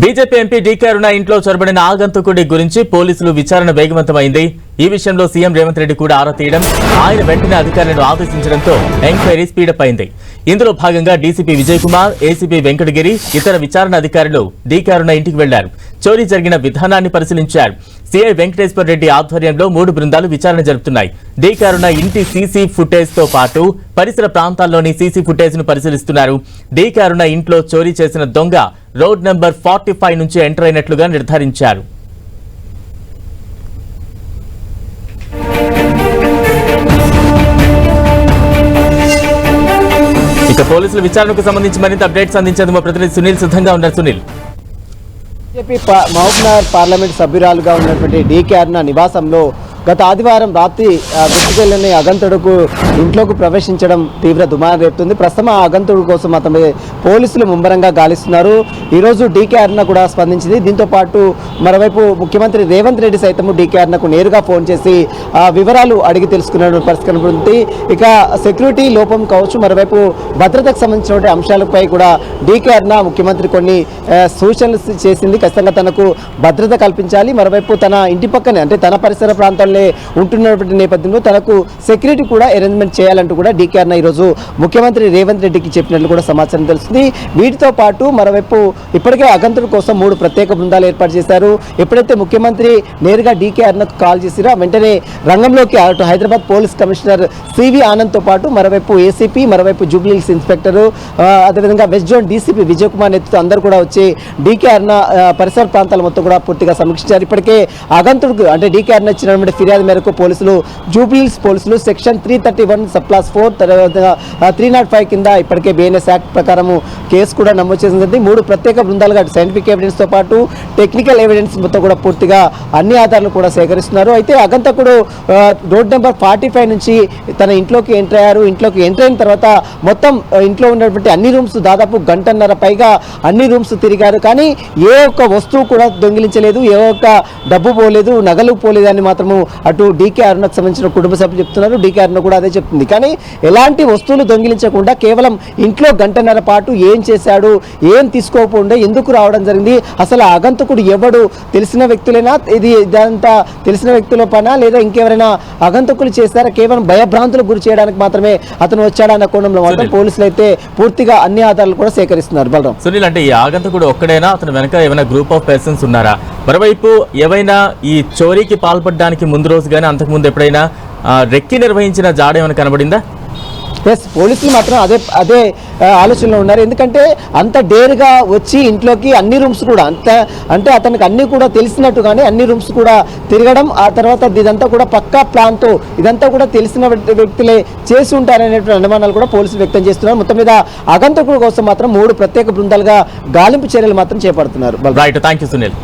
BJP MP DK అరుణ ఇంట్లో చొరబడిన ఆగంతకుడి గురించి పోలీసులు విచారణ వేగవంతమైంది. ఈ విషయంలో సీఎం రేవంత్ రెడ్డి కూడా ఆరా తీయడం, ఆయన వెంటనే అధికారులను ఆదేశించడంతో ఎంక్వైరీ స్పీడప్ అయింది. ఇందులో భాగంగా డీసీపీ విజయ్ కుమార్, ఏసీపీ వెంకటగిరి, ఇతర విచారణ అధికారులు డీకే అరుణ ఇంటికి వెళ్లారు. చోరీ జరిగిన విధానాన్ని పరిశీలించారు. సీఐ వెంకటేశ్వర రెడ్డి ఆధ్వర్యంలో 3 బృందాలు విచారణ జరుపుతున్నాయి. డీకే అరుణ ఇంటి సీసీ ఫుటేజ్ తో పాటు పరిసర ప్రాంతాల్లోని సీసీ ఫుటేజ్ ను పరిశీలిస్తున్నారు. డీకే అరుణ ఇంట్లో చోరీ చేసిన దొంగ రోడ్ నంబర్ 45 నుంచి ఎంటర్ అయినట్లుగా నిర్ధారించారు. ఇక పోలీసుల విచారణకు సంబంధించి మరింత అప్డేట్స్ అందించేందుకు మా ప్రతినిధి సునీల్ సిద్ధంగా ఉన్నారు. సునీల్, బీజేపీ మహబూబ్నగర్ పార్లమెంట్ సభ్యురాలుగా ఉన్నటువంటి డీకే అరుణ నివాసంలో గత ఆదివారం రాత్రి గుర్తుకెళ్లని అగంతుడుకు ఇంట్లోకి ప్రవేశించడం తీవ్ర దుమారం రేపుతుంది. ప్రస్తుతం ఆ అగంతుడు కోసం అతని పోలీసులు ముమ్మరంగా గాలిస్తున్నారు. ఈరోజు డీకే అరుణ కూడా స్పందించింది. దీంతో పాటు మరోవైపు ముఖ్యమంత్రి రేవంత్ రెడ్డి సైతం డీకే అరుణకు నేరుగా ఫోన్ చేసి వివరాలు అడిగి తెలుసుకున్న పరిస్థితి ఉంది. ఇక సెక్యూరిటీ లోపం కావచ్చు, మరోవైపు భద్రతకు సంబంధించిన అంశాలపై కూడా డీకే అరుణ ముఖ్యమంత్రి కొన్ని సూచనలు చేసింది. ఖచ్చితంగా తనకు భద్రత కల్పించాలి, మరోవైపు తన ఇంటి పక్కనే అంటే తన పరిసర ప్రాంతాల్లో ఉంటున్నటువంటి నేపథ్యంలో తనకు సెక్యూరిటీ కూడా అరేంజ్మెంట్ చేయాలంటూ కూడా డీకే అరుణ ఈరోజు ముఖ్యమంత్రి రేవంత్ రెడ్డికి చెప్పినట్లు కూడా సమాచారం తెలుస్తుంది. వీటితో పాటు మరోవైపు ఇప్పటికే అగంతుడి కోసం 3 ప్రత్యేక బృందాలు ఏర్పాటు చేశారు. ఎప్పుడైతే ముఖ్యమంత్రి నేరుగా డీకే అరుణకు కాల్ చేసిరో వెంటనే రంగంలోకి అటు హైదరాబాద్ పోలీస్ కమిషనర్ సివి ఆనంద్తో పాటు మరోవైపు ఏసీపీ, మరోవైపు జూబ్లీహిల్స్ ఇన్స్పెక్టరు, అదేవిధంగా west zone DCP Vijay Kumar నేతృత్వం అందరూ కూడా వచ్చి డీకే అరుణ పరిసర ప్రాంతాల మొత్తం కూడా పూర్తిగా సమీక్షించారు. ఇప్పటికే అగంతుడికి అంటే డీకే అరుణ ఇచ్చినటువంటి ఫిర్యాదు మేరకు పోలీసులు జూబ్లీహిల్స్ పోలీసులు సెక్షన్ 331 సబ్-క్లాస్ 4 తర్వాత 305 కింద ఇప్పటికే బిఎన్ఎస్ యాక్ట్ ప్రకారం కేసు కూడా నమోదు చేసింది. 3 ప్రత్యేక బృందాలుగా సైంటిఫిక్ ఎవిడెన్స్ తో పాటు టెక్నికల్ ఎవిడెన్స్ మొత్తం కూడా పూర్తిగా అన్ని ఆధారాలు కూడా సేకరిస్తున్నారు. అయితే అగంతకుడు రోడ్ నెంబర్ 45 నుంచి తన ఇంట్లోకి ఎంటర్ అయ్యారు. ఇంట్లోకి ఎంటర్ అయిన తర్వాత మొత్తం ఇంట్లో ఉన్నటువంటి అన్ని రూమ్స్ దాదాపు గంటన్నర పైగా అన్ని రూమ్స్ తిరిగారు. కానీ ఏ ఒక్క వస్తువు కూడా దొంగిలించలేదు, ఏ ఒక్క డబ్బు పోలేదు, నగలు పోలేదు అని మాత్రము అటు డీకే అరుణకు సంబంధించిన కుటుంబ సభ్యులు చెప్తున్నారు. డీకే అరుణ కూడా అదే చెప్తుంది. కానీ ఎలాంటి వస్తువులు దొంగిలించకుండా కేవలం ఇంట్లో గంటన్నర పాటు ఏం చేశాడు, ఏం తీసుకోకుండా ఎందుకు రావడం జరిగింది, అసలు ఆగంతకుడు ఎవడు, తెలిసిన వ్యక్తులైనా, ఇదంతా తెలిసిన వ్యక్తుల పనా లేదా ఇంకెవరైనా ఆగంతకులు చేస్తారా, కేవలం భయభ్రాంతులకు గురి చేయడానికి మాత్రమే అతను వచ్చాడన్న కోణంలో మాత్రం పోలీసులు అయితే పూర్తిగా అన్ని ఆధారాలు కూడా సేకరిస్తున్నారు. బలరాం, సునీల్, అంటే ఈ ఆగంతకుడు ఒక్కడైనా అతను వెనక ఏమైనా గ్రూప్ ఆఫ్ పర్సన్స్ ఉన్నారా? మరోవైపు ఏవైనా ఈ చోరీకి పాల్పడడానికి ముందు రోజు కానీ అంతకుముందు ఎప్పుడైనా రెక్కి నిర్వహించిన జాడ ఏమైనా కనబడిందా? ఎస్, పోలీసులు మాత్రం అదే ఆలోచనలో ఉన్నారు. ఎందుకంటే అంత డేర్గా వచ్చి ఇంట్లోకి అన్ని రూమ్స్ కూడా అంటే అతనికి అన్ని కూడా తెలిసినట్టుగానే అన్ని రూమ్స్ కూడా తిరగడం, ఆ తర్వాత ఇదంతా కూడా పక్కా ప్లాన్తో ఇదంతా కూడా తెలిసిన వ్యక్తులే చేసి ఉంటారనేటువంటి అనుమానాలు కూడా పోలీసులు వ్యక్తం చేస్తున్నారు. మొత్తం మీద ఆగంతకుల కోసం మాత్రం 3 ప్రత్యేక బృందాలుగా గాలింపు చర్యలు మాత్రం చేపడుతున్నారు. Right, thank you Sunil.